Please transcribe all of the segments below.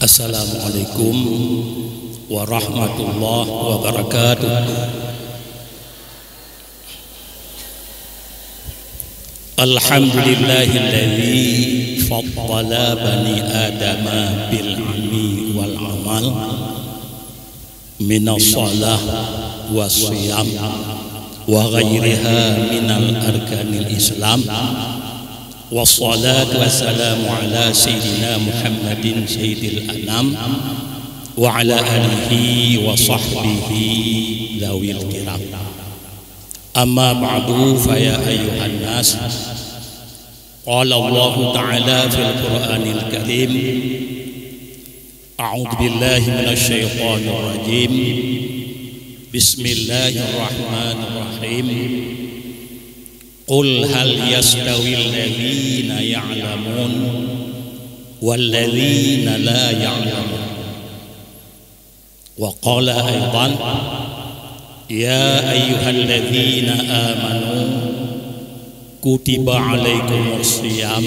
Assalamualaikum warahmatullahi wabarakatuh. Alhamdulillahilladzi faddala bani adama bil ilmi wal amal minas shalah was siyam wa ghairiha minal arkanil islam. Wassalatu wassalamu ala sayyidina Muhammadin sayyidil anam wa ala alihi wa sahbihi dhawil kiram. Amma ba'du fa ya ayyuhan nas, qala Allah ta'ala fil Qur'anil Karim, a'udzu billahi minasy syaithanir rajim. Bismillahirrahmanirrahim. Qul hal yastawil ladzina ya'lamun wal ladzina la ya'lamun. Wa qala aidan ya ayyuhalladzina amanu kutiba alaikumus shiyam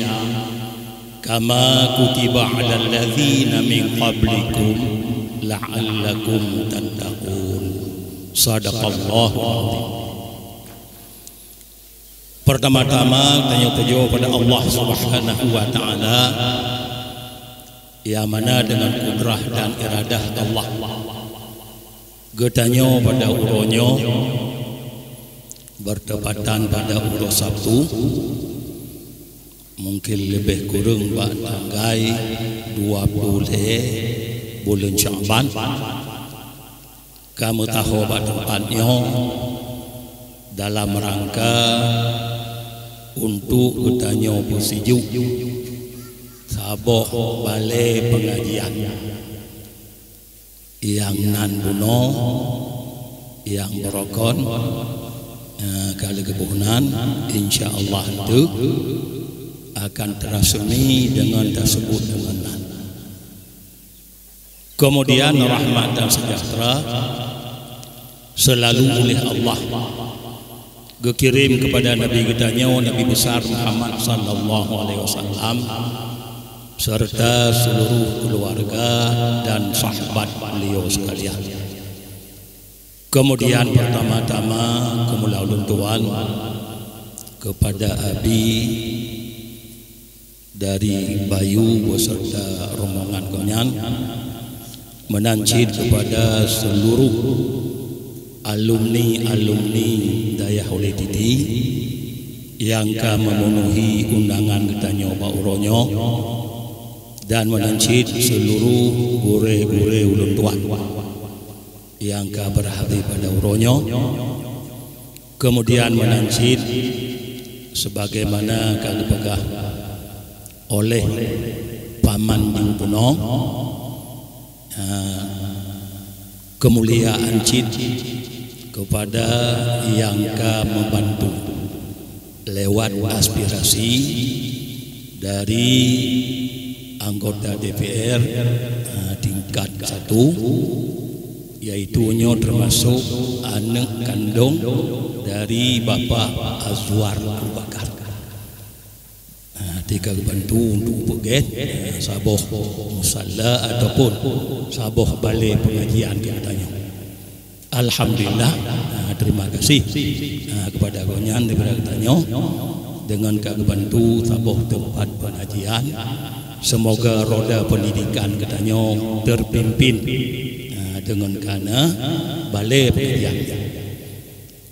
kama kutiba alal ladzina min qablikum la'allakum tattaqun. Shadaqallahu adzim. Pertama-tama tanya puji pada Allah Subhanahu wa taala yang mana dengan kudrah dan iradah Allah getanyo pada uronyo bertepatan pada uro Sabtu, mungkin lebih kurang tanggal 20 bulan Sya'ban. Kamu tahu pada tempatnya dalam rangka untuk bertanya bersiju saboh balai pengajian yang nan buno yang berokon kali kebunan, insyaallah itu akan terasmi dengan tersebut dengan nan. Kemudian rahmat dan sejahtera selalu oleh Allah dikirim kepada Nabi kitanya, Nabi besar Muhammad sallallahu alaihi wasallam serta seluruh keluarga dan sahabat beliau sekalian. Kemudian pertama-tama kemulaulun Tuhan kepada Abi dari Bayu beserta rombongan konyan, menancit kepada seluruh alumni Dayah oleh Didi yang memenuhi undangan ketanya Pak Uronyo, dan menancit seluruh gure-gure ulun tuan yang berhati pada Uronyo. Kemudian menancit sebagaimana kami pegah oleh Paman Diupuno kemuliaan cid kepada yang membantu lewat aspirasi dari anggota DPR tingkat 1, yaitu termasuk anak kandung dari Bapak Azwar Abu Bakar. Tiga bantu untuk peget saboh musalla ataupun saboh balai pengajian katanya. Alhamdulillah, terima kasih kepada konyan daripada katanya dengan kebantu saboh tempat pengajian. Semoga roda pendidikan katanya terpimpin dengan kana balai pengajian.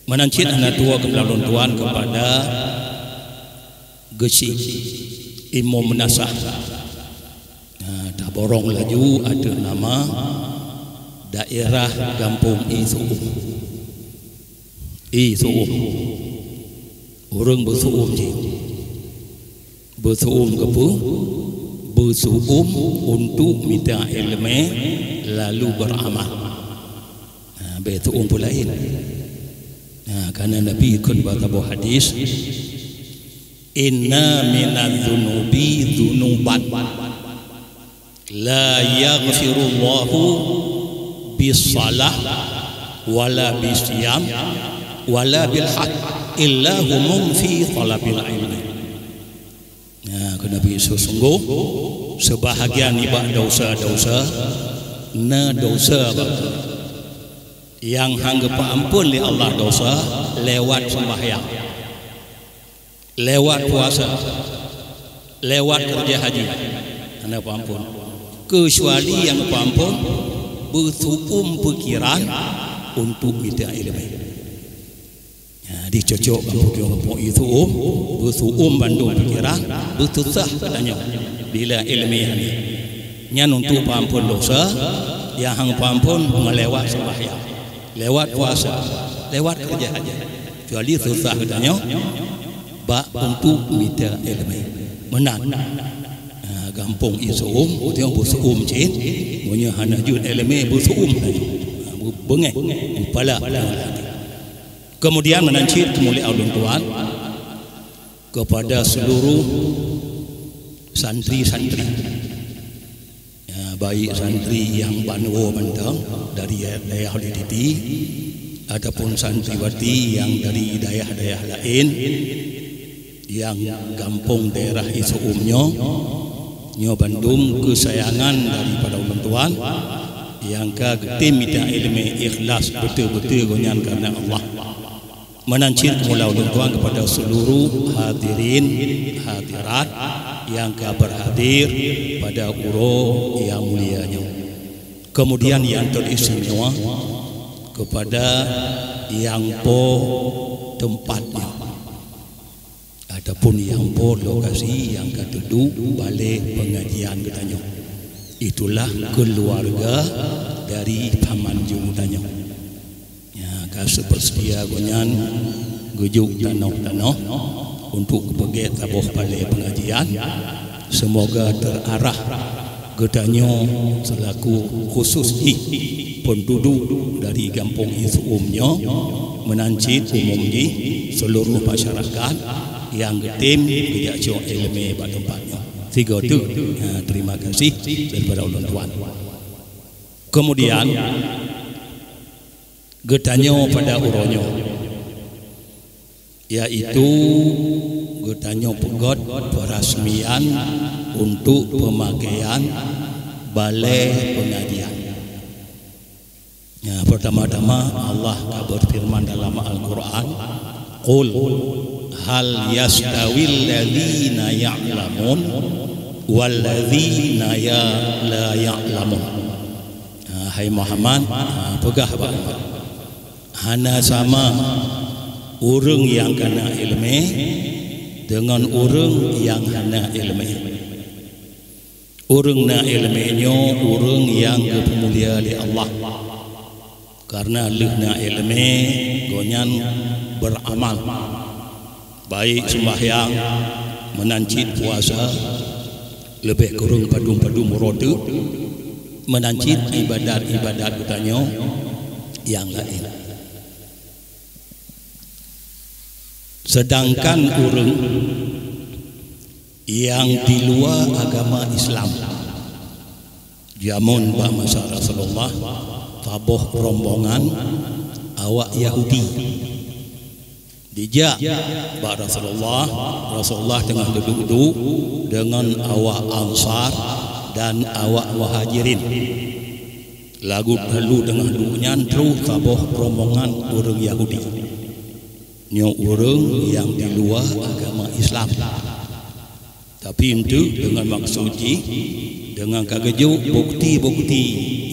Menancit anak tua kebelalun tuan kepada Gesi Imam Menasah. Tak borong laju ada nama daerah Kampung Isuum. Orang bersuum je. Bersuum ke apa? Bersuum untuk minta ilmu lalu beramal. Bersuum pun lain. Karena Nabi ikut bertabuh hadis, inna minadz-dzunubi dzunuban la yaghfirullahu bis-shalah wala bis-siyam wala bil-hajj illa hum fi talabil ilmi. Nabi sesungguh sebahagian ibad dosa-dosa na dosa yang hangga ampun li Allah dosa lewat sembahyang, lewat puasa, lewat kerja haji, anda ampun. Kecuali yang ampun bersuum pikiran untuk minta ilmu. Dicocok kampung itu bersuum bandung pikiran bersusah katanya bila ilmu ini nyan untuk ampun dosa yang hang ampun melewat sembahyang, lewat puasa, lewat kerja haji. Kecuali susah katanya bak untuk minta ilmu menang. Gampung isuum, tiang bersuum cint, punya hana jud ilmu bersuum tadi, bengek, kepala. Kemudian menancit kemuliaan ulun Tuhan kepada seluruh santri-santri, baik santri yang Banwo Bantang dari daerah Liditi ataupun santriwati yang dari daerah-daerah lain yang kampung daerah isuumnya Nyo Bandung kesayangan daripada ulun Tuhan yang kegetim minta ilmu ikhlas betul-betul gonyan karena Allah. Menancir kemuliaan ulun Tuhan kepada seluruh hadirin hadirat yang berhadir pada uro yang mulianya. Kemudian yang teristimewa kepada yang po tempatnya ataupun yang po lokasi yang ketuduh balai pengajian katanya. Itulah keluarga dari Paman Jung katanya. Ya, kasih bersedia gonyan gujuk tanah-tanah untuk pergi tabuh balai pengajian. Semoga terarah katanya selaku khusus penduduk dari kampung isuumnya menancit umum di seluruh masyarakat yang getim kejakco ilmu pada tempatnya. Tiga itu terima kasih daripada ulun Tuhan. Kemudian getanyo pada uronyo, yaitu getanyo pegot perasmian untuk pemakaian balai pengajian. Ya, pertama-tama Allah berfirman dalam Al-Quran, Qul hal yastawil ladzina ya'lamun wal ladzina la ya'lamun. Hai Muhammad, pegah Pak, hana sama orang yang kena ilmu dengan orang yang hana ilmu. Orang na ilmunya orang yang kemulia oleh Allah. Karena lehna ilmu gonyan beramal, baik sembahyang, menancit puasa, lebih kurang padum-padum roda, menancit ibadat-ibadat katanya yang lain. Sedangkan orang yang di luar agama Islam, jamun Pak masa Rasulullah tabuh rombongan awak Yahudi dijak Pak Rasulullah tengah duduk-duduk dengan awak Ansar dan awak Muhajirin. Lagu tengah duduknya terus tabuh rombongan orang Yahudi, nyo orang yang di luar agama Islam. Tapi itu dengan maksud dengan kagejuk bukti-bukti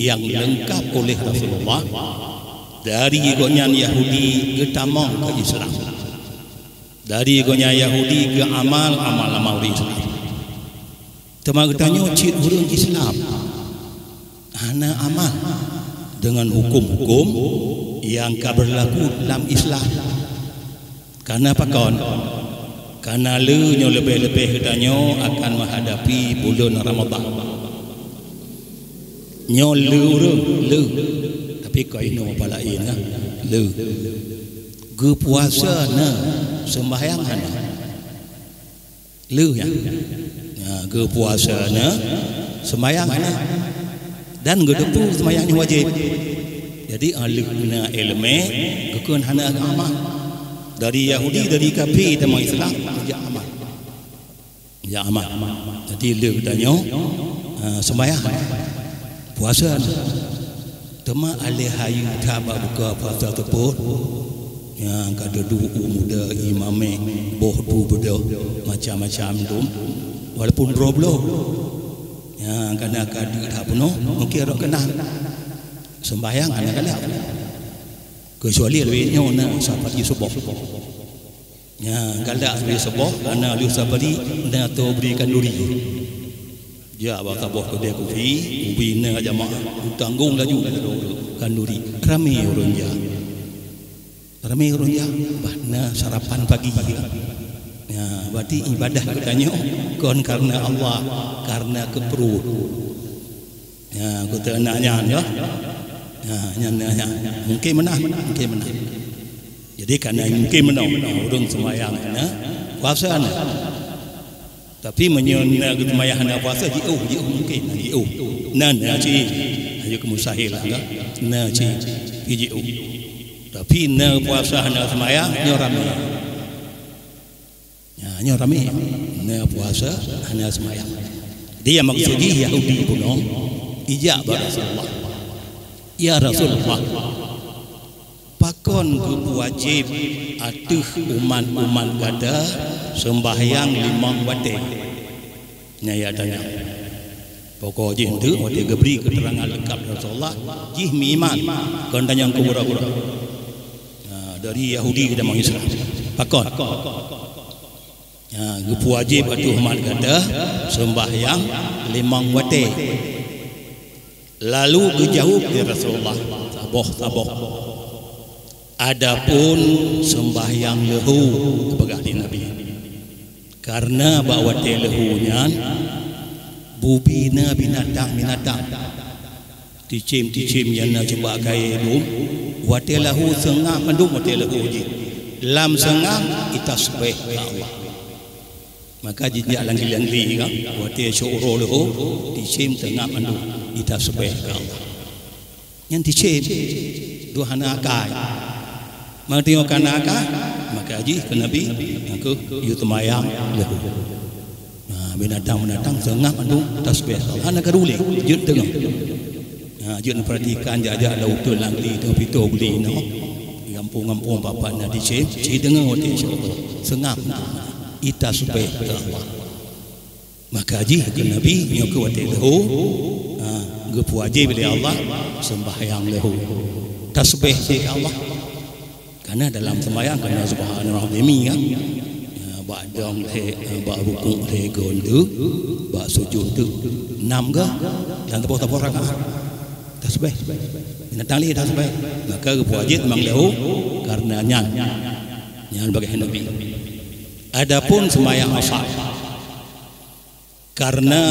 yang lengkap oleh Rasulullah dari gonyan Yahudi ke tamang ke Islam, dari gonyan Yahudi ke amal-amal Islam. Teman tanya cik orang Islam hana amal dengan hukum-hukum yang berlaku dalam Islam. Karena apa kawan? Karena lu lebih-lebih katanya akan menghadapi bulan Ramadan. Nyo lu tapi kau ini apa lain kan? Lu ge puasa na sembahyang hana. Lu ya. Ge puasa na sembahyang hana. Dan ge depu sembahyang wajib. Jadi aluna ilmu gekun hana agama. Dari Yahudi, dari kafir dan Islam kerja amal. Ya amat. Jadi dia tanya sembahyang puasa tema alih hayu taba buka puasa tersebut yang kada du muda imame boh du beda macam-macam tu walaupun roblo yang kena kada dah penuh mungkin ada kena sembahyang kadang-kadang kecuali lebihnya nak sapati subuh ya galak lebih subuh ana lu sapati nak tu berikan duri ya ba tabuh ke dia kufi ubina jamaah tanggung laju kan duri ramai orang ya bahna sarapan pagi ya berarti ibadah katanya kon karena Allah karena keperut ya kita naknya ya nyanya mungkin menang jadi karena mungkin menang urung sembahyang na puasa na tapi menyona sembahyang na puasa jiu mungkin jiu nan ci ayo kemusahil enggak na ci jiu tapi na puasa na sembahyang nyorami ya nyorami na puasa hanya sembahyang dia maksudnya Yahudi pun ijab Rasulullah ya Rasulullah pakon ku wajib atuh uman kada sembahyang 5 waktu nyaya tanya pokok jindu waktu gebri keterangan lengkap Rasulullah jih mi iman kon tanya ku pura-pura dari Yahudi kita mengislam pakon ku wajib atuh uman kada sembahyang 5 waktu lalu kejauh dari Rasulullah taboh adapun sembahyang lehu kepada Nabi karena bawa lehunya bubina binatang ticim yang nak coba kaya itu wate lahu sengah mandung wate lahu lam sengah itasbih Allah maka jejak langli kan wate syukur lahu ticim tengah mandung itasbih Allah yang ticim dua anak kai mati akan akah maka haji ke Nabi aku yutumayang lahu binatang sengah mandung tasbih anak kaduli jut tengah jut perhatikan jaja lautul langli tengah pito beli no kampung bapak nak dicip dengar hati syukur sengah itasbih Allah maka haji ke Nabi nyoku wati lahu gepu wajib oleh Allah sembahyang lahu tasbih ke Allah karena dalam sembahyang kena subhanallah demi kan ba dong ba rukuk le gondu ba sujud tu 6 ke dan tepuk rakaat tasbih binatang li tasbih maka wajib memang lahu karena nyan bagi Nabi adapun sembahyang asar karena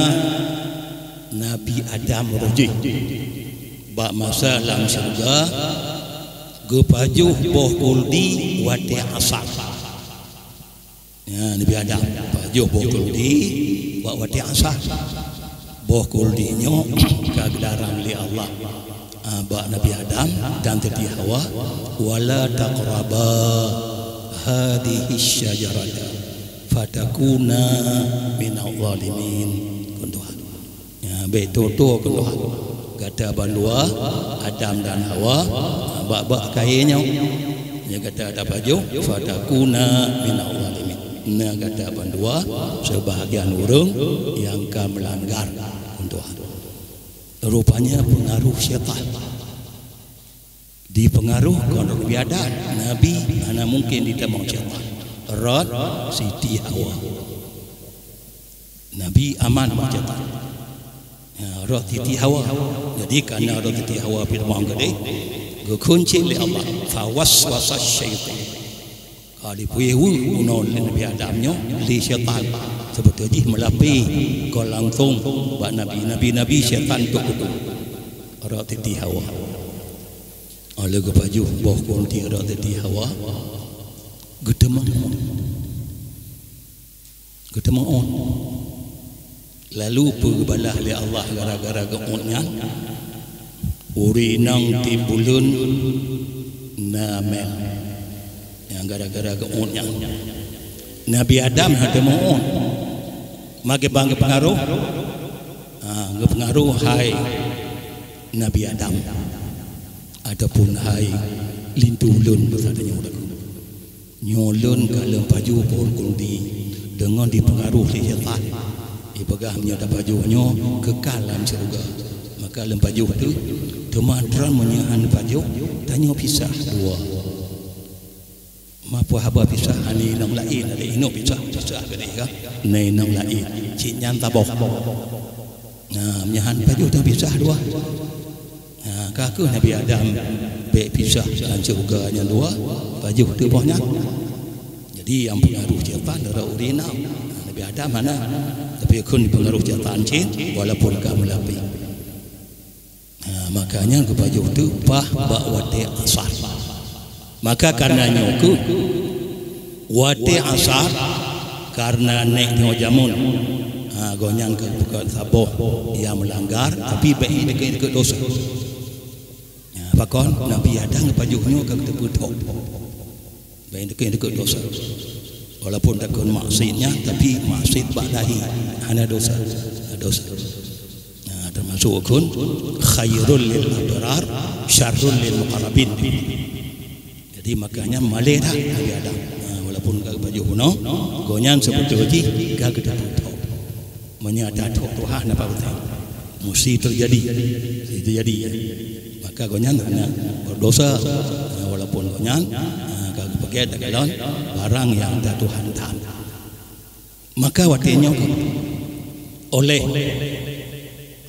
Nabi Adam rujuk ba masa dalam surga gepajuh boh kuldi wate asar ya Nabi Adam pajuh boh kuldi wate asar boh kuldinyo kagelaran li Allah ba Nabi Adam dan tadi Hawa wala taqraba hadhihi syajarata fatakuna minal zalimin kuntuhan ya betul kuntuhan kata bandua Adam dan Hawa bak kayanya dia kata ada baju fatakuna minal zalimin na kata bandua sebahagian orang yang ka melanggar untuk rupanya pengaruh syaitan dipengaruh kalau biadat Nabi mana mungkin ditemui syaitan Rod Siti Hawa Nabi aman syaitan Rod Siti Hawa jadi karena Rod Siti Hawa firman gede kunci oleh Allah fawaswasa syaitan kalau puyewu unon Nabi Adamnya li syaitan seperti melapi kau langsung bak Nabi syaitan tu Rod Siti Hawa oleh baju boh kunti Rod Siti Hawa getemang lalu perbalah oleh Allah gara-gara geunnya urinang timbulun namen yang gara-gara geunnya Nabi Adam ada mohon Maka bang pengaruh, pengaruh hai Nabi Adam, adapun hai lintulun bersadanya orang nyolun kalau baju pun kundi dengan dipengaruh oleh syaitan. Ibagahnya ada bajunya kekal dalam surga. Maka dalam baju itu teman-teman menyahan baju tanya pisah dua. Mapa haba pisah ani nang lain ada ino pisah gede ka nei nang lain cik nyan tabok menyahan baju tu pisah dua. Kaku Nabi Adam be pisah dalam surga nya dua baju tu banyak. Jadi yang pengaruh syaitan ada urina Nabi Adam mana tapi kun pengaruh syaitan cik walaupun kamu lapik. Makanya ke baju tu wate asar. Maka karena nyoku wate asar karena nek nyo jamun gonyang ke bukan saboh yang melanggar tapi baik dekat dosa. Pakon Nabi ada ngepajuhnya ke teputok baik dekat dosa. Walaupun takun maksudnya tapi maksud badahi hanya dosa. Termasuk kun khairul lil abrar syarrul lil muqarrabin. Jadi makanya malih dah Nabi Adam walaupun gak baju kuno gonyan seperti uji gak gede putok menyadar Tuhan apa betul mesti terjadi maka gonyan hanya berdosa walaupun gonyan gak pakai dagalon barang yang ada Tuhan tahan. Maka watinya oleh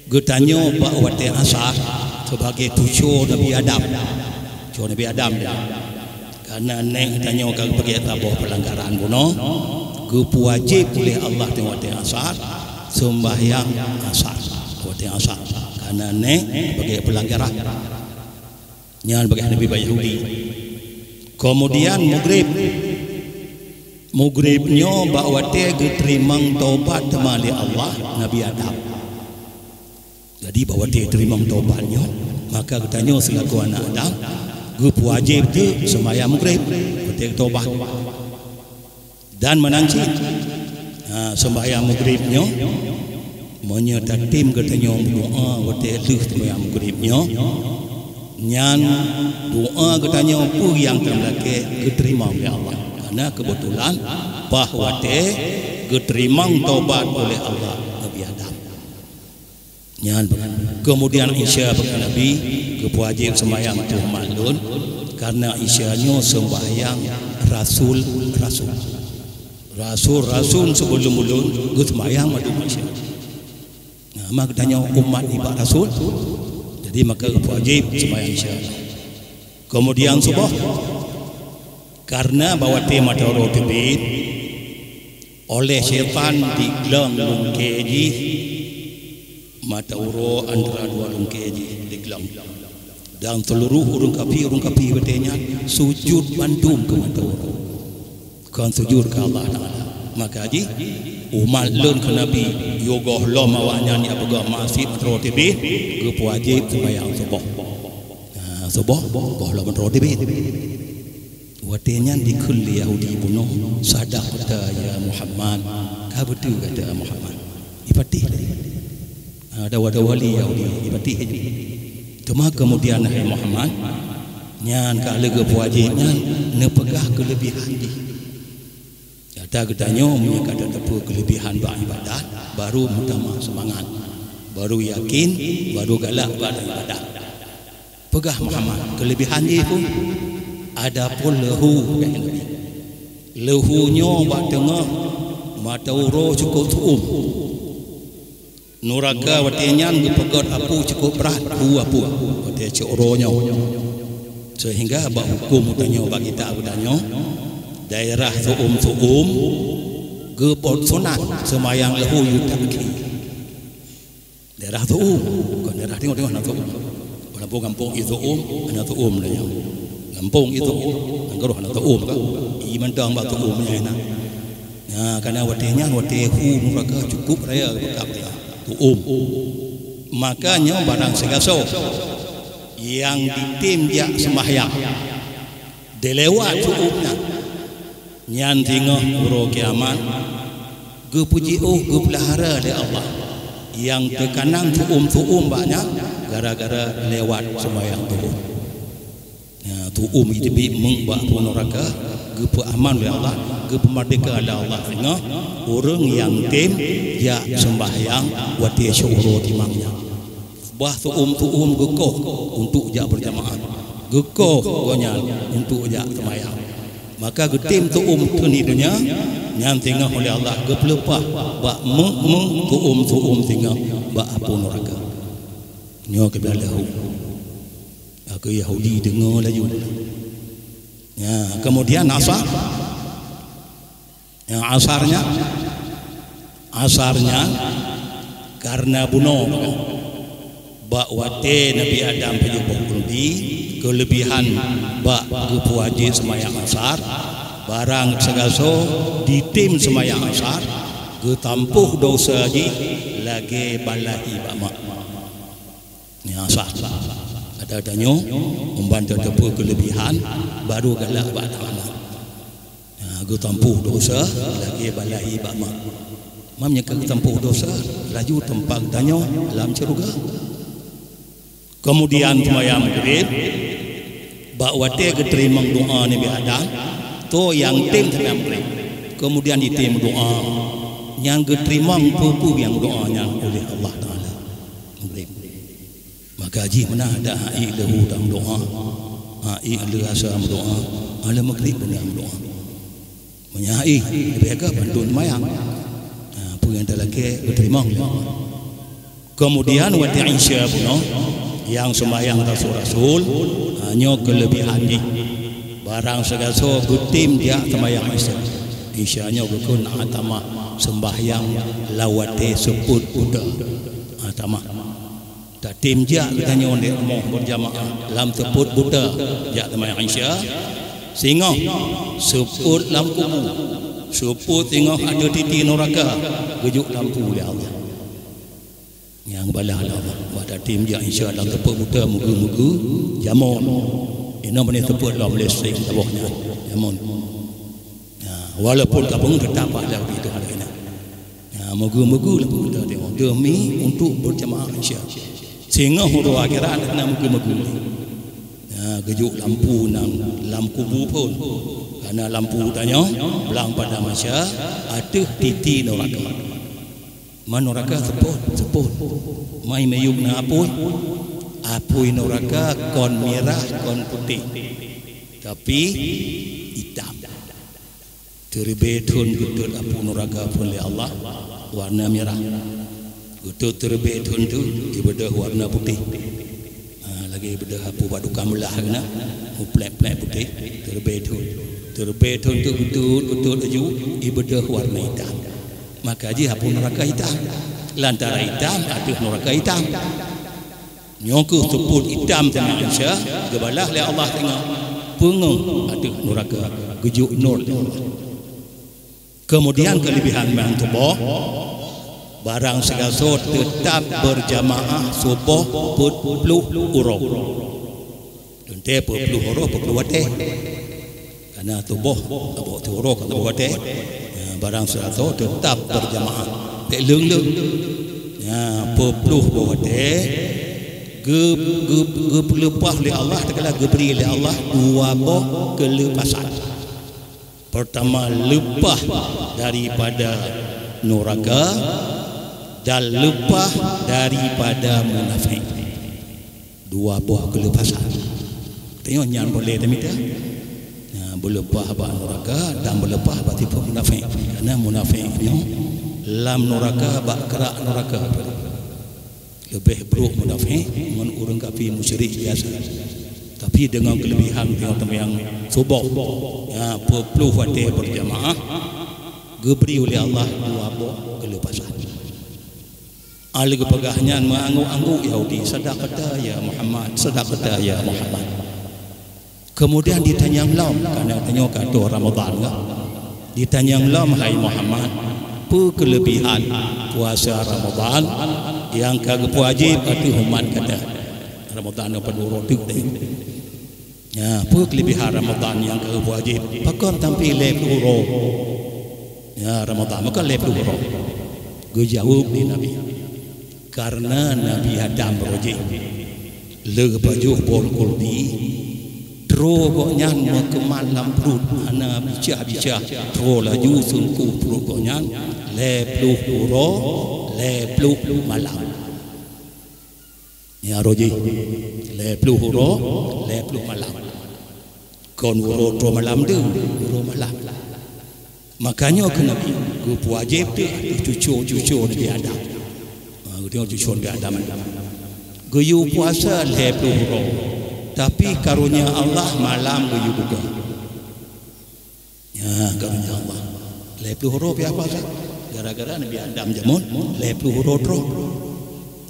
getanyo bak wate asar sebagai tujuh Nabi Adam. Nabi Adam karena nek tanyo kag pakai tabuh pelanggaran buno gepu wajib oleh Allah tengok wate asar sembahyang asar wate asar karena nek pakai pelanggaran nyan bagi Nabi Yahudi. Kemudian Maghribnya bak wate geterimang taubat temali Allah Nabi Adam. Jadi bahawa dia terima taubatnya, maka katanya selaku anak Adam, grup wajib tu sembahyang maghrib, ketika taubat dan menanci sembahyang maghribnya, menyertai tim katanya doa, ketika lu sembahyang maghribnya, nyan doa katanya apa yang terlaki diterima oleh Allah, karena kebetulan bahawa dia diterima taubat oleh Allah Nabi Adam. Kemudian Isya bagi Nabi kewajib sembahyang tu maklun karena Isyanya sembahyang Rasul sebelum mulun sembahyang madu Isya. Maka tanya umat ibadah Rasul, jadi maka wajib sembahyang Isya. Kemudian subuh karena bahawa tema matahari terbit oleh syaitan digelang lungkeji mata uro antara dua lungkeji digelang dan seluruh urung kapi betenya sujud bantum ke mata uro kan sujud ke Allah Ta'ala. Maka haji umat lun ke Nabi yogoh lo mawanya ni apagah masih roti be ke wajib sembahyang subuh goh lo roti be watenya dikul Yahudi bunuh sadaq kata ya Muhammad ka betul kata Muhammad ipatih ada wali Yahudi ipatih cuma kemudian hai Muhammad nyan ka lega wajibnya nepegah kelebihan di kata katanya menyangka tepu kelebihan ibadat baru mutama semangat baru yakin baru galak pada ibadat pegah Muhammad kelebihan dia pun ada pun lehunya bak tengah mata uro cukup tuum nuraka watinya ngepegot apu cukup berat apu watia curonya sehingga bak hukum tanya bagi kita udahnya daerah tuum gepot sunat semayang lehu yutaki daerah tuum bukan daerah tengok nak tuum kampung itu ada tuum lah kampung itu anggaruh anak tuum kan iman dang bak tuumnya enak karena watinya watihu nuraka cukup raya bekap dia makanya barang segaso yang ditimjak sembahyang dilewat tuumnya nyan tingah uro kiamat ge puji ge pelihara oleh Allah. Yang terkanang tuum banyak gara-gara lewat sembahyang tuum. Ya, tuum itu bi mengba pun neraka, ge aman oleh Allah, ge pemerdeka oleh Allah. Tengok orang yang tim ya sembahyang wati syukur timangnya. Bah tuum gekoh untuk jak berjamaah. Gekoh gonya untuk jak sembahyang. Maka getim tuum tuni dunia yang tengah oleh Allah gepelepah bak tuum tengah bak apa neraka. Nyo ke dalam aku Yahudi dengar laju. Ya, kemudian asar. Yang asarnya karena bunuh bak wate Nabi Adam penyebab kundi kelebihan bak kepuaji semayang asar barang segaso di tim semayang asar ketampuh dosa ji lagi balahi bak ni asar ada-adanya membantu tepu kelebihan baru galak bak ketampuh dosa lagi balahi bak mamnya ketampuh dosa laju tempat tanya dalam syurga. Kemudian semayang maghrib bak wate keterima doa Nabi Adam to yang tim semayang maghrib. Kemudian ditim doa yang keterima pupu yang doanya oleh Allah Taala maghrib. Maka haji mana ada ai lahu dalam doa, ai le asam doa, ala maghrib dalam doa. Menyai mereka bantu semayang. Apa yang terlaki keterima oleh Allah. Kemudian wati Aisyah pun yang sembahyang Rasul hanya kelebihan ni barang segaso gutim dia sembahyang Aisyahnya berkun atama sembahyang lawate sebut udah atama tak tim dia katanya ondek mau berjamaah lam sebut buddha dia sembahyang Aisyah sehingga sebut lam kubu sebut tengok ada titik neraka gejuk lampu oleh Allah yang balah Allah pada tim dia Aisyah dalam tepuk buta mugu-mugu jamun ini mana tepuk dalam listrik tabahnya jamun ya, walaupun kapung tetap ada itu hari ini ya, mugu-mugu lah buta tengok demi untuk berjamaah Aisyah sehingga huru akhirat kena mugu-mugu ya, gejuk lampu nang lampu kubu pun karena lampu tanya belang pada Aisyah ada titik neraka neraka seput mai mayuk na apui neraka kon merah kon putih tapi hitam terbetun gutut apu neraka oleh Allah warna merah gutut terbetun tu ibadah warna putih lagi ibadah apu baduka melah kena plek-plek putih terbetun tu gutut aju ibadah warna hitam. Maka haji hapun neraka hitam lantara hitam ada neraka hitam nyoku sebut hitam sama Aisyah gebalah oleh Allah tengah pengung ada neraka gejuk nur kemudian kelebihan mang tubuh barang segaso tetap berjamaah subuh 40 uruf dan 40 uruf 40 wate karena tubuh abok uruf atau wate barang seratus tetap berjamaah tak leng-leng ya perpuluh bawate lepas oleh Allah tekala beri oleh Allah dua boh kelepasan. Pertama lepas daripada neraka dan lepas daripada munafik. Dua boh kelepasan. Tengok nyan boleh demikian berlepas abad neraka dan berlepas abad tipu munafik kerana munafik ini lam neraka abad kerak neraka lebih buruk munafik dengan orang kafir musyrik biasa tapi dengan kelebihan tengok yang subuh ya perpuluh wate berjamaah diberi oleh Allah dua buah kelepasan alih kepegahnya mengangguk-angguk Yahudi sadaqata ya Muhammad sadaqata ya Muhammad. Kemudian ditanya lam karena tanya kata Ramadan kan. Ditanya lam hai Muhammad, apa kelebihan puasa Ramadan yang kagak wajib atau umat kata Ramadan apa dua tu. Ya, apa kelebihan Ramadan yang kagak wajib? Pakon tampil lep uro. Ya Ramadan maka lepas tu gue jawab di Nabi karena Nabi Adam roji le baju bol kolbi tro kok nyan ke malam perut ana bica tro laju sungku perut kok nyan lepas uro lepas malam ya roji lepas uro lepas malam kon uro tro malam tu uro malam. Makanya kena gue wajib tu cucu Nabi Adam. Gue tengok cucu Nabi Adam. Gue yu puasa lepas huruf. Tapi karunia Allah malam gue yu buka. Ya karunia Allah. Lepas huruf ya puasa. Gara-gara Nabi Adam jamun lepas huruf roh.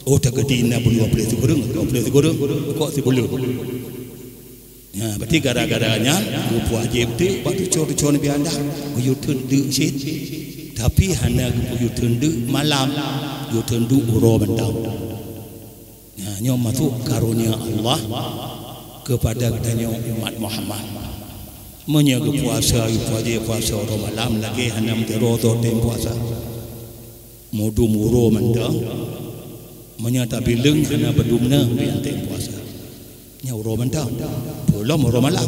Oh tak ketina boleh boleh segoreng, boleh segoreng. Kok si boleh. Ya, berarti gara-garanya gue wajib tu waktu cucu Nabi Adam gue tundu sit tapi hanya gue tundu malam gue tundu uro bentang. Ya, nyom masuk karunia Allah kepada katanya umat Muhammad. Menjaga puasa wajib puasa uro malam lagi hanya menterozo tem puasa. Mudu uro bentang menyata bilang hanya berdumna tem puasa. Nya uro bentang belum uro malam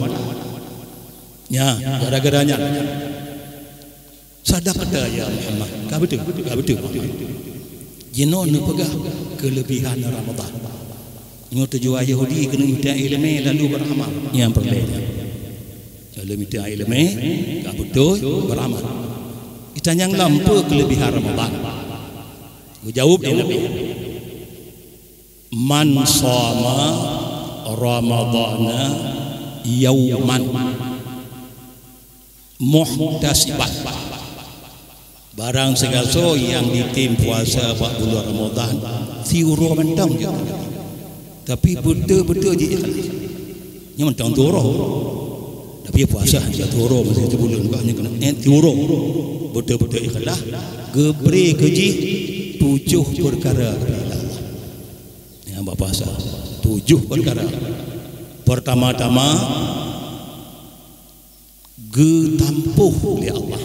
nya gara-garanya sadar kata ya Muhammad ka betul jino ne pegah kelebihan Ramadan nyo tujuan Yahudi kena minta ilmu lalu beramal yang berbeza kalau minta ilmu ka betul beramal kita yang lampu kelebihan Ramadan jawab dia Nabi man shoma Ramadana yauman muhtasiban barang segala yang ditim puasa 4 bulan Ramadan siuro mentang je tapi betul-betul je nya mentang turo tapi puasa je turo mesti sebulan banyak kena turo betul-betul ikhlas geberi keji 7 perkara kepada Allah yang berpuasa 7 perkara. Pertama-tama getampuh oleh Allah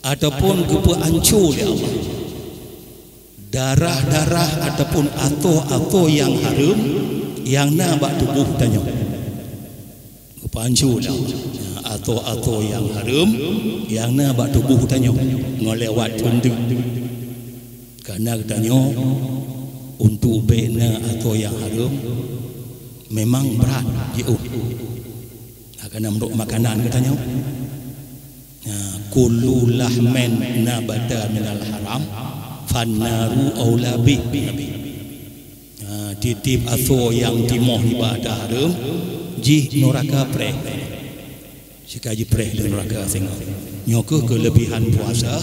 ataupun gepeancur oleh Allah. Darah-darah ataupun ato-ato yang haram yang nampak tubuh tanya. Gepeancur oleh Allah. Ato-ato yang haram yang nampak tubuh tanya ngelewat tundu. Karena katanya untuk bina atau yang haram memang berat jauh. Karena menurut makanan katanya kullu lahmin nabata minal haram fannaru aula bi. Titip atau yang timoh ibadah haram ji neraka preh. Sikaji preh neraka sing. Nyoke kelebihan puasa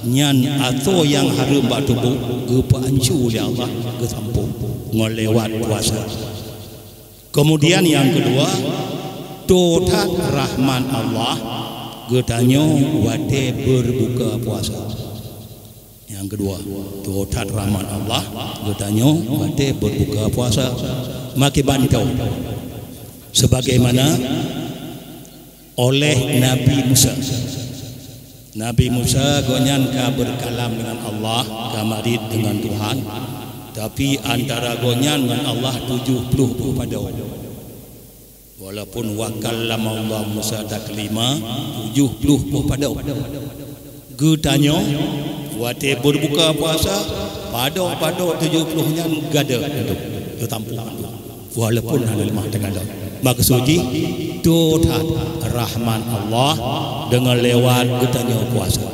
nyan atau yang haram bak tubuh gepancur oleh Allah getampuh ngelewat puasa. Kemudian yang kedua totat rahman Allah getanyo wate berbuka puasa. Yang kedua totat rahman Allah getanyo wate berbuka puasa maki bantau sebagaimana oleh Nabi Musa gonyan ka berkalam dengan Allah kamarit dengan Tuhan tapi antara gonyan dengan Allah 70 pada walaupun wakallama Allah Musa taklima 70 pada getanyo wate berbuka puasa pada 70 nya gada itu tampuan walaupun ada 5 tegala maksudnya total rahman Allah dengan lewat getanya puasa.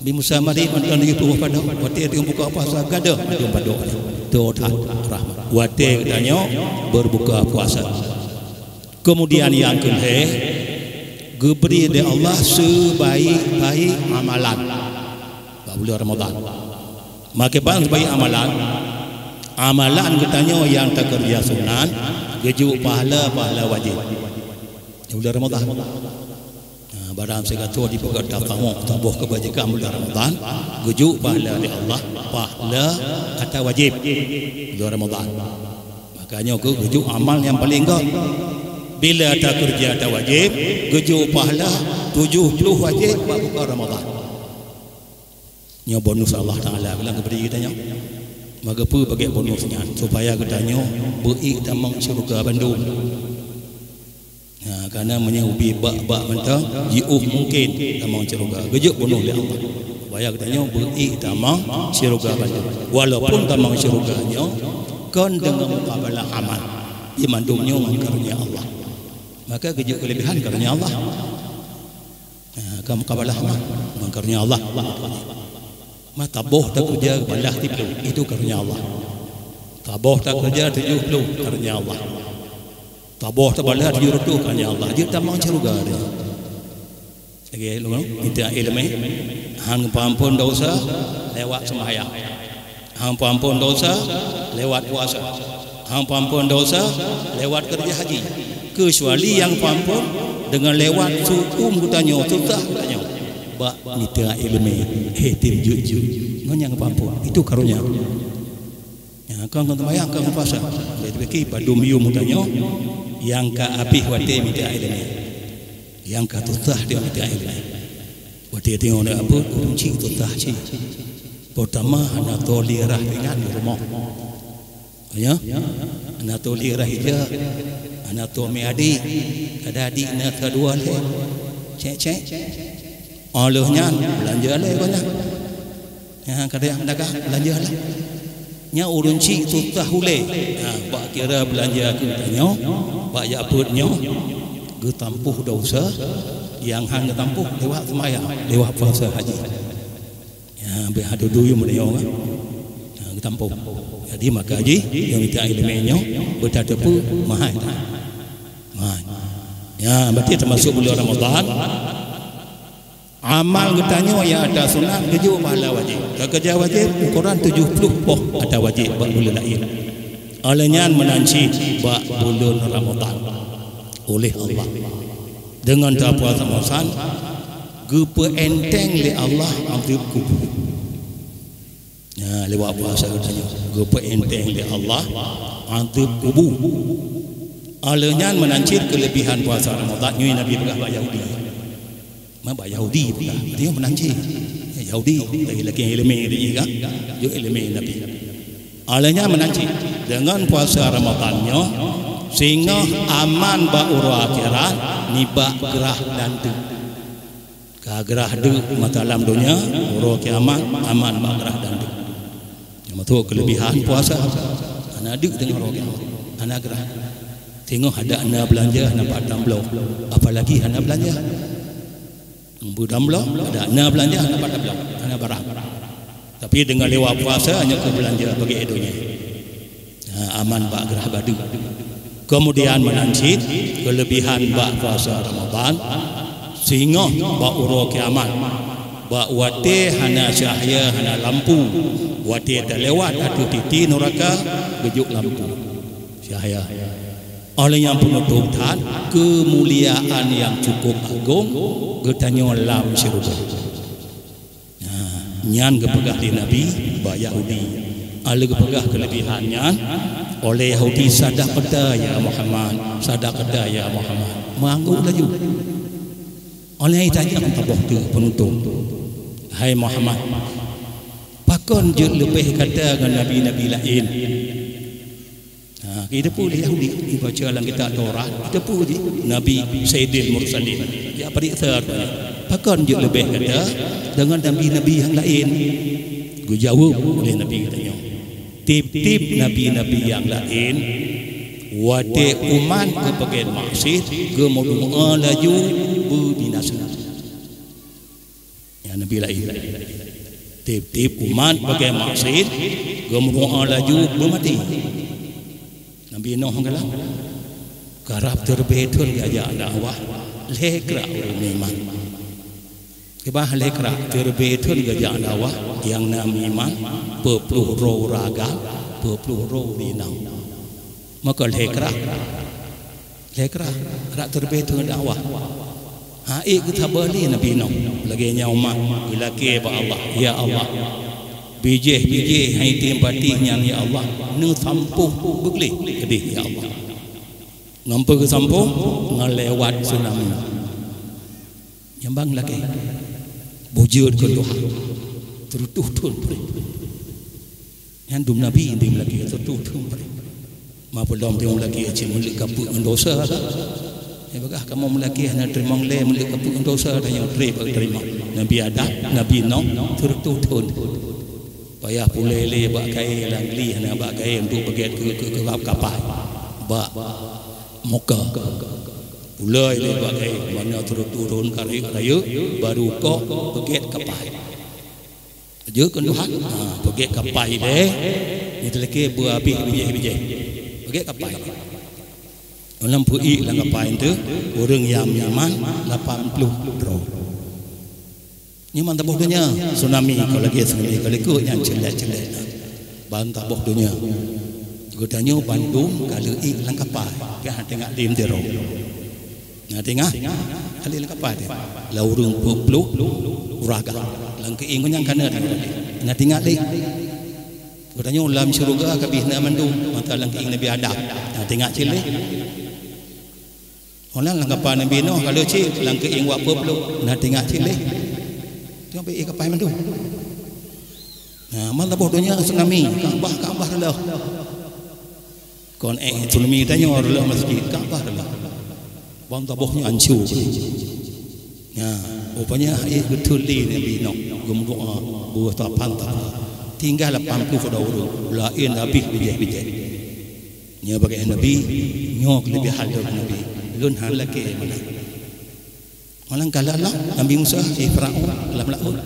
Bi Musa mari mantan itu pada wate tengah buka puasa gada jumpa doa. Total rahmat. Wate getanya berbuka puasa. Kemudian yang kedua geberi dari Allah sebaik-baik amalan. Bulan Ramadan. Maka bang sebaik amalan getanya yang tak kerja sunat gejuk pahala wajib. Bulan Ramadan. Barang segala di pegat tafamu tabuh kebajikan bulan Ramadan gejuk pahala dari Allah pahala atau wajib bulan Ramadan. Makanya gejuk amal yang paling gak bila tak kerja atau wajib gejuk pahala 70 wajib bulan Ramadan. nya bonus Allah Taala bilang kepada kita nya maka apa bagi bonusnya supaya kita nya beri tamang syurga Bandung. Nah, karena menyubi bak mentang jiuh mungkin tamang syurga gejuk bonus oleh Allah supaya kita nya beri tamang syurga Bandung walaupun tamang syurganya kan dengan mukabalah amal iman dunia karunia Allah maka gejuk kelebihan karunia Allah. Kamu mukabalah amal karunia Allah. Taboh tak kerja balah 30 itu karunia Allah. Taboh tak kerja 70 karunia Allah. Taboh tak balah 700 karunia Allah. Dia tamang syurga dia. Okey, lu kita ilmu hang pampun dosa lewat sembahyang. Hang pampun dosa lewat puasa. Hang pampun dosa lewat kerja haji. Kecuali yang pampun dengan lewat sukum kutanya susah kutanya. Ba mitra ilmu tim jujur ngonyang pampun itu karunia ya kan sembahyang kan puasa jadi bagi padum yu mutanya yang ka apih wate mitra ilmu yang ka tutah dia mitra ilmu wate tengok apa kunci tutah ci pertama ana tolirah dengan rumah ya ana tolirah ija ana to me adik ada adik na kedua le cek olehnya belanja lah banyak. Ya kadang yang dagang belanja lah. Nya urun cik tutah hule. Pak kira belanja aku tanya, pak ya perutnya ge tampuh dosa yang hang tampuh lewat sembahyang, lewat puasa haji. Ya be adu duyu menyo kan. Ge tampuh. Jadi maka haji yang minta ilmunya bertadapu mahal. Mahal. Ya berarti termasuk bulan Ramadan. Amal ketanya yang ada sunat kerja pahala wajib. Kalau kerja wajib ukuran 70 ada wajib buat bulan lain. Olehnya menanci buat bulan Ramadan oleh Allah. Dengan tak puasa Ramadan gepe enteng le Allah azab kubur. Ya lewat puasa katanya gepe enteng le Allah azab kubur. Olehnya menanci kelebihan puasa Ramadan ni Nabi berkata Yahudi. Mabak Yahudi pula dia menanci Yahudi lagi ilmu dia kan yo ilmu Nabi alanya menanci dengan puasa Ramadannya sehingga aman ba ura akhirat ni ba gerah dan tu ka gerah de matalam dunia ura kiamat aman ba gerah dan tu yang tu kelebihan puasa ana dik dengan ura kiamat ana gerah tengok ada ana belanja ana padam blau apalagi ana belanja budam belah ada ana belanja ana pada belah ana barang tapi dengan lewat puasa hanya ke belanja bagi edonya aman bak gerah badu kemudian menanci kelebihan bak puasa Ramadan sehingga bak ura kiamat bak wate hana cahaya hana lampu wate tak lewat atu titi neraka gejuk lampu cahaya oleh yang penutup tan kemuliaan yang cukup agung getanya lam syurga. Nyan gepegah di Nabi ba Yahudi. Ale gepegah kelebihannya oleh Yahudi sadak pada ya Muhammad, sadak pada ya Muhammad. Mengangguk laju. Oleh tanya tabah tu penutup. Hai Muhammad. Pakon je lebih kata dengan nabi-nabi lain. Kita pun Yahudi baca dalam kitab Taurat kita pun Nabi Sayyidil Mursalin ya periksa pakon je lebih kata dengan nabi-nabi yang lain gue jawab oleh Nabi katanya tip-tip nabi-nabi yang lain wate umat ke bagian maksud ke mau laju berbinasa ya Nabi lain tip-tip umat bagian maksud ke mau laju bermati Nabi Nuh kala garap terbetun gajah dakwah lekra iman kebah lekra terbetun gajah dakwah yang nam iman pepluh ro raga pepluh ro dinau maka lekra rak terbetun dakwah hai kita beli Nabi Nuh lagi nyauma bila ke ba Allah ya Allah bijih hai tempati yang ya Allah nu sampuh begli kedih ya Allah ngampu ke sampuh ngelewat tsunami nyambang lagi bujur ke Tuhan Terutuh tun yang dum nabi indi lagi terutuh tun ma pelom dia lagi cin mulik kapuk dosa ya bagah kamu lagi hanya terima le mulik kapuk dosa dan yang terima nabi ada nabi no terutuh tun payah pulai le bak kai langli hanya bak kai untuk bagian ke kapal bak moka pulai le bak kai mana terutuh tun raya baru kok bagian kapal je kan Tuhan pergi kapal deh itu lagi berhabis bijai pergi kapal dalam pui lang kapal itu orang Yaman 80 drop nyaman tabuh dunia tsunami kalau lagi tsunami kalau ikut yang celak-celak bantah boh dunia gudanya Bandung kalau lang kapal kan tengok dim dero nah tengah kali lang kapal dia laurung peluk uraga ke ingon yang kana na tinggal lagi katanya ulam syurga kabihna mandum mata lang ke nabi ada na tinggal cile orang lang kapal nabi no kalau ci lang ke ing wa peluk na tinggal cile tengok be kapal mandum nah man tabuh dunia tsunami Kaabah lah kon tsunami tanya orang masjid Kaabah lah bang tabuhnya hancur ya rupanya betul ni nabi no gumdoa buah tapan tak tinggal 80 orang lain habis bijai nya bagi nabi nyok lebih halal nabi lun hal lagi mana malang kalalah nabi Musa Firaun dalam laut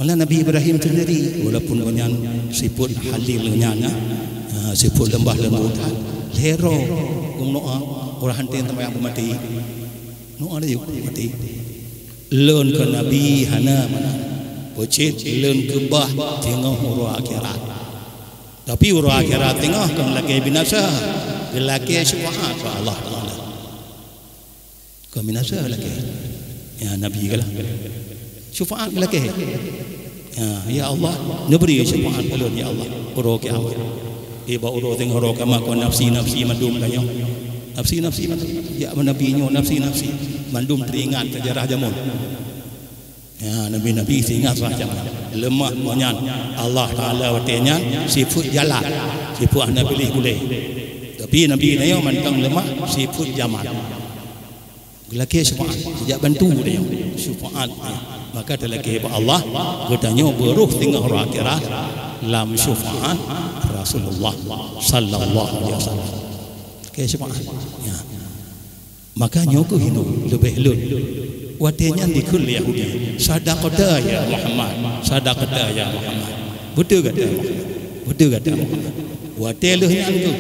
oleh nabi Ibrahim sendiri walaupun banyak siput halil nyana siput lembah lembutan lero gumdoa orang hantin tempat yang mati no ada yuk mati leun ke nabi hana mana pocit leun ke bah tengah urang akhirat tapi urang akhirat tengah kan lagi binasa lagi syafaat ke Allah Taala ke binasa lagi ya nabi kalah syafaat lagi ya Allah neberi syafaat leun ya Allah urang kiamat iba urang tengah urang kama ko nafsi mandum kayong nafsi ya nabinya nafsi mandum teringat sejarah jamun ya nabi teringat saja lemah monyan Allah Taala watenya sifut jalan sifut anda pilih boleh tapi nabi nayo mantang lemah sifut jaman laki syafaat sejak bantu dia syafaat maka laki Allah katanya beruh tengah akhirat lam syafaat Rasulullah sallallahu alaihi wasallam ke syafaat ya makanya aku hindu lebih lun watenya dikul Yahudi sadaqata ya Muhammad betul kata Muhammad watelehnya itu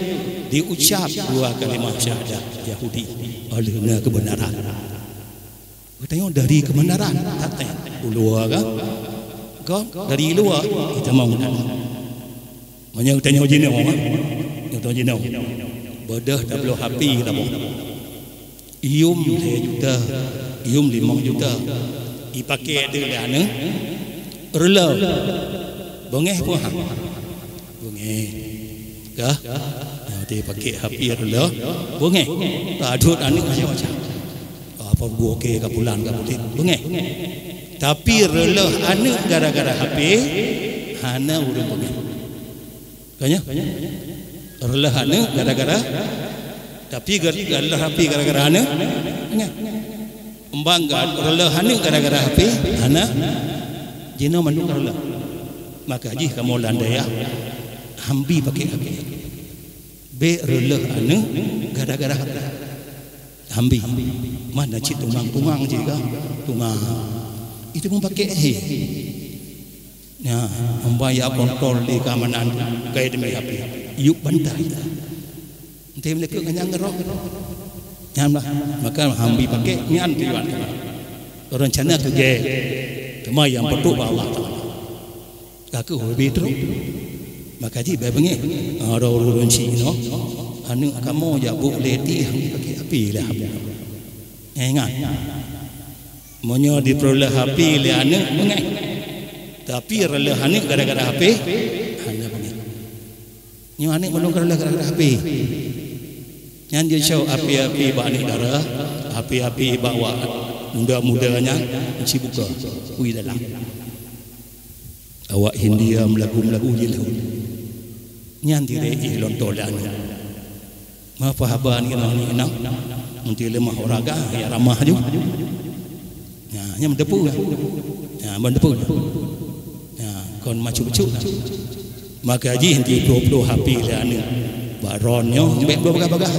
diucap dua kalimah syahadat Yahudi olehna kebenaran katanya dari kebenaran katanya luar kan dari luar kita mau banyak tanya jinau bodoh tak perlu hapi tak boleh ium 2 juta ium 5 juta dipakai dia ane rela bengeh pun bengeh kah dia pakai hapi rela bengeh tak adut ane macam-macam apa gua ke bulan ke putih bengeh tapi rela ane gara-gara hapi hana urang bengeh kanya rela ane gara-gara tapi gara-gara hapi gara-gara ane embangga rela ane gara-gara hapi hana jina mandung rela maka ji kamu landaya hambi pakai hapi be rela ane gara-gara hapi hambi mana cik tungang juga tungang itu pun pakai ya membayar kontrol di keamanan gaya demi hapi yuk bantai nanti mereka kenyang ngerok nyamlah maka hambi pakai nyan tujuan orang cana ke gaya cuma yang perlu Allah Ta'ala kaku lebih teruk maka ji babengi ada orang cik no anu kamu ya bu leti pakai api lah ingat monyo diperoleh api le anu mengai tapi rela anu gara-gara api hanya mengai nyo anu menung gara-gara api yang dia show api-api bani darah api-api bawa muda-mudanya si buka kui dalam awak Hindia melagu-melagu jelau nyan dire ilon tolan ma fahaban kena ni nak nanti lemah oraga ya ramah ju ya nya mendepu ya mendepu ya kon macu-macu maka ji nanti 20 HP lah ni baronnya nyebek bagah-bagah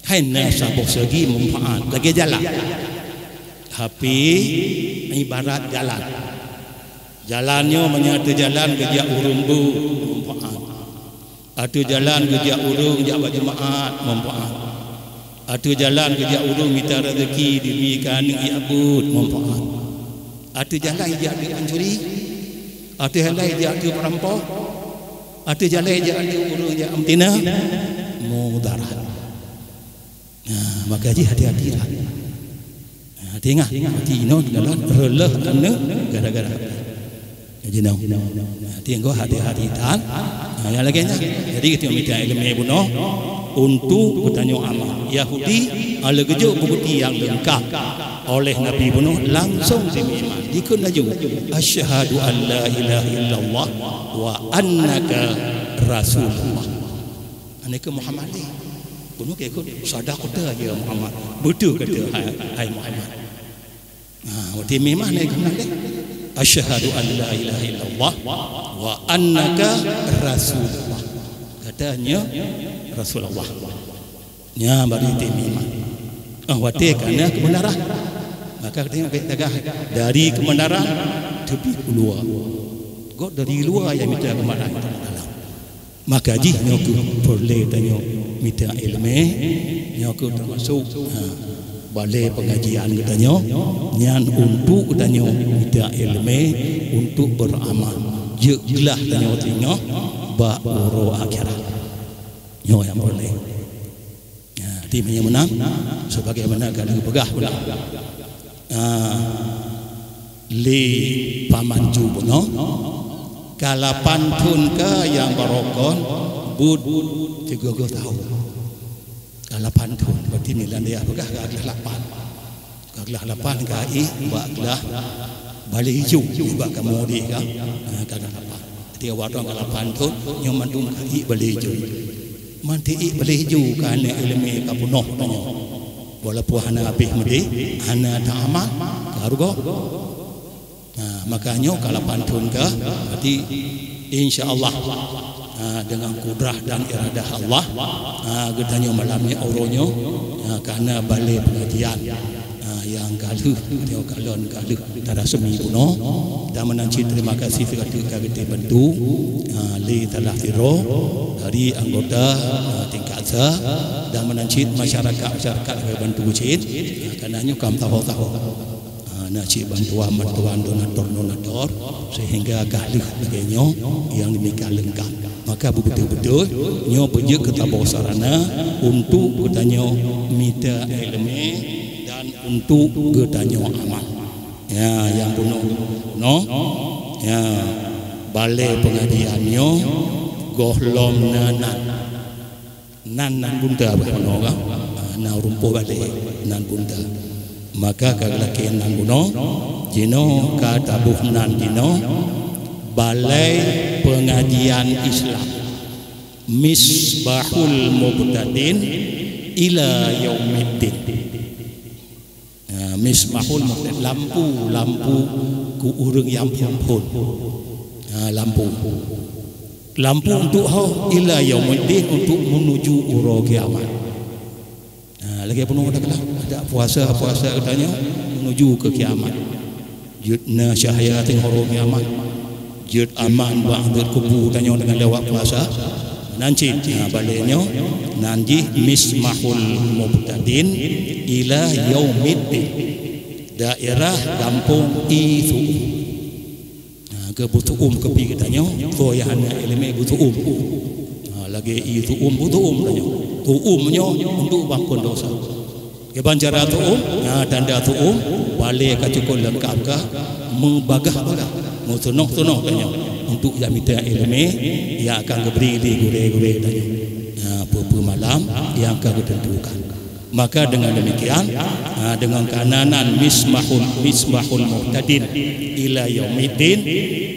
hai na sabok segi manfaat lagi jalan HP ibarat jalan jalannya menyatu jalan kerja urumbu manfaat atu jalan kerja urung jak berjemaat manfaat atu jalan kerja urung minta rezeki diberikan iabud manfaat atu jalan jak diancuri atu jalan jak diperampok atu jalan jak urung jak amtina mudarat. Nah, maka ji hati-hati lah. Tengah hati ino dalam releh ane gara-gara jadi nau tengok hati-hati tan yang lagi nya jadi kita minta ilmu buno untuk bertanya amal Yahudi ala gejo bukti yang lengkap oleh Nabi buno langsung diiman dikun laju asyhadu an la ilaha illallah wa annaka rasulullah anaka Muhammad buno ke ikut sadaqah ya Muhammad betul kata hai Muhammad waktu memang naik kenal deh asyhadu an la ilaha illallah wa annaka rasulullah katanya Rasulullah nya bari memang waktu kerana kebenaran maka tengok tegah dari kebenaran tepi keluar kok dari luar yang minta kebenaran dalam maka ji nyoku boleh tanya minta ilmu nyoku termasuk balai pengajian katanya nyan untuk katanya minta ilmu untuk beramal jelah tanya tanya ba uro akhirat nyo yang boleh ya timnya menang sebagaimana kalau pegah pula li pamanju bono kalapan pun ke yang barokon bud 30 tahun kalapan pun berarti milan dia pegah kaglah lapan kai baklah balik hijau bak kamu di ka kaglah lapan dia wadon kalapan pun yang mandum kai balik hijau manti balik hijau kan ilmu kapunoh tanya walaupun hana habis mudi hana ta'amal karugo makanya kalau pantun ke berarti insyaallah dengan kudrah dan iradah Allah gedanya malamnya auronyo karena balik pengajian yang galuh tengok kalon galuh tada semi puno dan menanci terima kasih kepada kita bantu li telah tiro dari anggota tingkat sa dan menanci masyarakat bantu cit karenanya kam tahu nak cik bantuan donator sehingga galuh bagainya yang demikian lengkap maka betul-betul nyo pergi ke tabau sarana untuk bertanya minta ilmu dan untuk bertanya amal ya yang bunuh no ya balai pengajiannya gohlom nan bunda bahano ka na rumpo balai nan bunda maka kaglakian nan buno jino ka tabuh nan jino balai pengajian Islam misbahul mubtadin ila yaumiddin misbahul mubtadin lampu ku urang yang pun lampu untuk ila yaumiddin untuk menuju uro kiamat lagi penuh ada puasa katanya menuju ke kiamat judna syahayatin uro kiamat jud aman ba'dul kubu tanya dengan lewat puasa nanti baliknya nanti mismahul mubtadin ila yaumiddin daerah kampung itu ke butuum kepi katanya goyahan ilmu butuum lagi itu butuum tanya tuumnya untuk bangkun dosa ke banjara tuum tanda tuum balik kacukul lengkap ke membagah-bagah mutunok tanya untuk yang minta ilmu yang akan diberi di gure-gure tanya apa malam yang akan ditentukan Maka dengan demikian, dengan kananan misbahul muhtadin ila yaumiddin,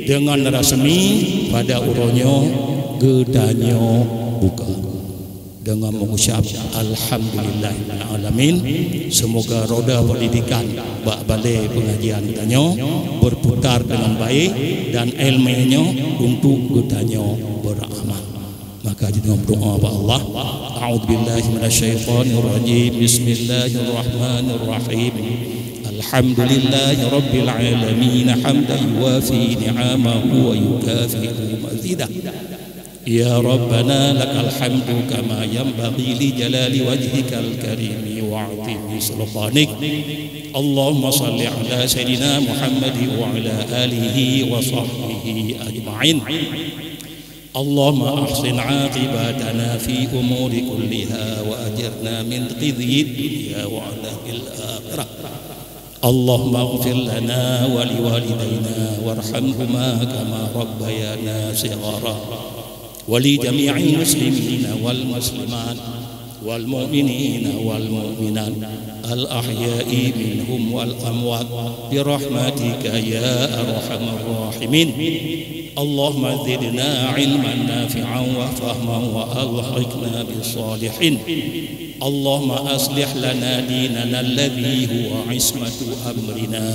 dengan resmi pada uronyo gedanyo buka, dengan mengucap alhamdulillahirrahmanirrahim. Semoga roda pendidikan bak balai pengajian tanyo berputar dengan baik dan ilmunya untuk gedanyo beramal. Maka kita berdoa kepada Allah. A'udzubillahi minasyaitonirrajim. Bismillahirrahmanirrahim. Alhamdulillahi rabbil alamin hamdan yuwafi ni'amahu wa yukafi'u mazidah. Ya Rabbana lakal hamdu kama yanbaghi li jalali wajhikal karimi wa 'azimi sultanik. Allahumma salli ala sayyidina Muhammad wa ala alihi wa sahbihi ajma'in. Allahumma ahsin 'aqibatana fi umuri kulliha wa ajirna min khizyi dunya wa 'adzabil akhirah. Allahumma ighfir lana wa liwalidayna warhamhuma kama rabbayana shighara. ولجميع المسلمين والمسلمات والمؤمنين والمؤمنات الأحياء منهم والأموات برحمتك يا أرحم الراحمين. اللهم زدنا علما نافعا وفهما وألحقنا بالصالحين. اللهم أصلح لنا ديننا الذي هو عصمة أمرنا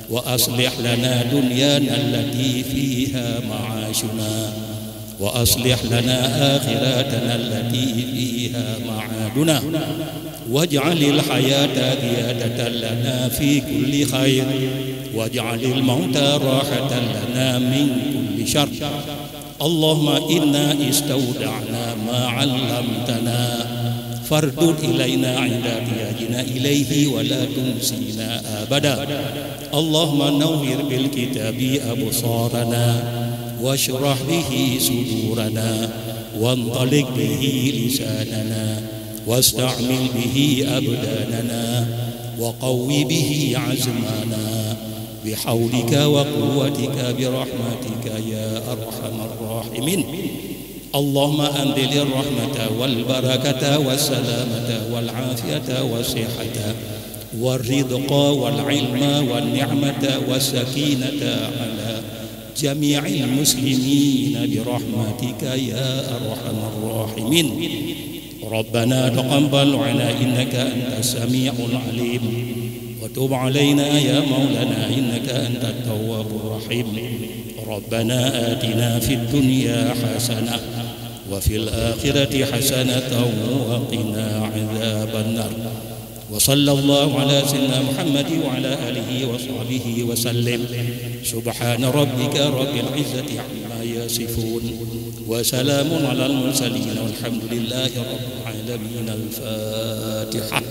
وأصلح لنا دنيانا التي فيها معاشنا وأصلح لنا آخرتنا التي فيها معادنا واجعل الحياة زيادة لنا في كل خير واجعل الموت راحة لنا من كل شر. اللهم إنا استودعنا ما علمتنا فاردد إلينا عند احتياجنا إليه ولا تنسينا أبدا. اللهم نور بالكتاب أبصارنا واشرح به صدورنا وانطلق به لساننا واستعمل به أبداننا وقوي به عزمنا بحولك وقوتك برحمتك يا أرحم الراحمين. اللهم أنزل الرحمة والبركة والسلامة والعافية والصحة والرزق والعلم والنعمة والسكينة على جميع المسلمين برحمتك يا أرحم الراحمين. ربنا تقبل عنا إنك أنت السميع العليم وتب علينا يا مولانا إنك أنت التواب الرحيم. ربنا آتنا في الدنيا حسنة وفي الآخرة حسنة وقنا عذاب النار. وصلى الله على سيدنا محمد وعلى آله وصحبه وسلم. سبحان ربك رب العزة عما يصفون وسلام على المرسلين والحمد لله رب العالمين. الفاتحة.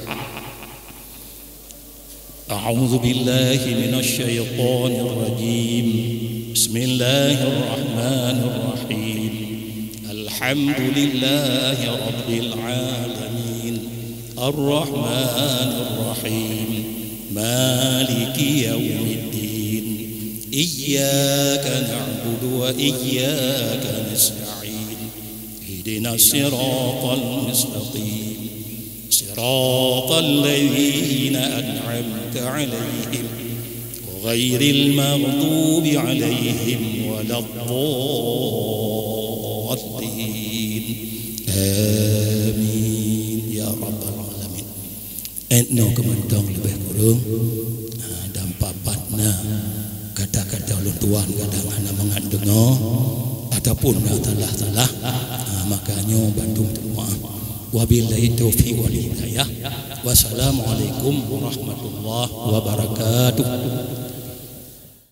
أعوذ بالله من الشيطان الرجيم. بسم الله الرحمن الرحيم. الحمد لله رب العالمين الرحمن الرحيم مالك يوم الدين إياك نعبد وإياك نستعين اهدنا الصراط المستقيم صراط الذين أنعمت عليهم غير المغضوب عليهم ولا الضالين. آمين يا رب العالمين. Entno kemantong lebih kurang dan papatna kata-kata luntuan kadang ana mengandengo ataupun salah makanya bantu semua. Wabillahi taufiq wal hidayah. Wassalamualaikum warahmatullahi wabarakatuh.